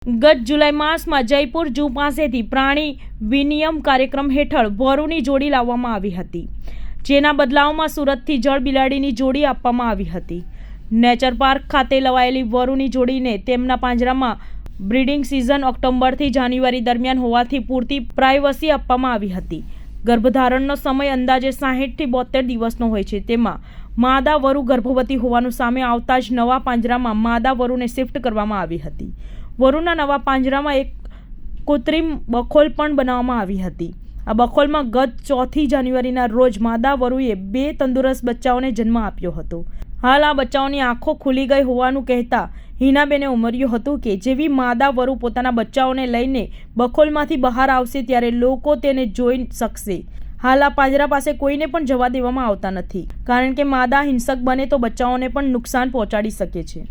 ગત જુલાઈ માસમાં જયપુર ઝૂ પાસેથી પ્રાણી વિનિમય કાર્યક્રમ હેઠળ વરુની જોડી લાવવામાં આવી હતી, જેના બદલાવમાં સુરતથી જળ બિલાડીની જોડી આપવામાં આવી હતી. નેચર પાર્ક ખાતે લવાયેલી વરુની જોડીને તેમના પાંજરામાં બ્રીડિંગ સિઝન ઓક્ટોબરથી જાન્યુઆરી દરમિયાન હોવાથી પૂરતી પ્રાઇવસી આપવામાં આવી હતી. ગર્ભધારણનો સમય અંદાજે 60 થી 72 દિવસનો હોય છે. તેમાં માદા વરુ ગર્ભવતી હોવાનું સામે આવતા જ નવા પાંજરામાં માદા વરુને શિફ્ટ કરવામાં આવી હતી. વરુના નવા પાંજરામાં એક કૃત્રિમ બખોલ પણ બનાવવામાં આવી હતી. આ બખોલમાં ગત 4 જાન્યુઆરીના રોજ માદા વરુએ 2 તંદુરસ્ત બચ્ચાઓને જન્મ આપ્યો હતો. હાલ આ બચ્ચાઓની આંખો ખુલી ગઈ હોવાનું કહેતા હિનાબેને ઉમેર્યું હતું કે જેવી માદા વરુ પોતાના બચ્ચાઓને લઈને બખોલમાંથી બહાર આવશે ત્યારે લોકો તેને જોઈ શકશે. હાલ આ પાંજરા પાસે કોઈને પણ જવા દેવામાં આવતા નથી, કારણ કે માદા હિંસક બને તો બચ્ચાઓને પણ નુકસાન પહોંચાડી શકે છે.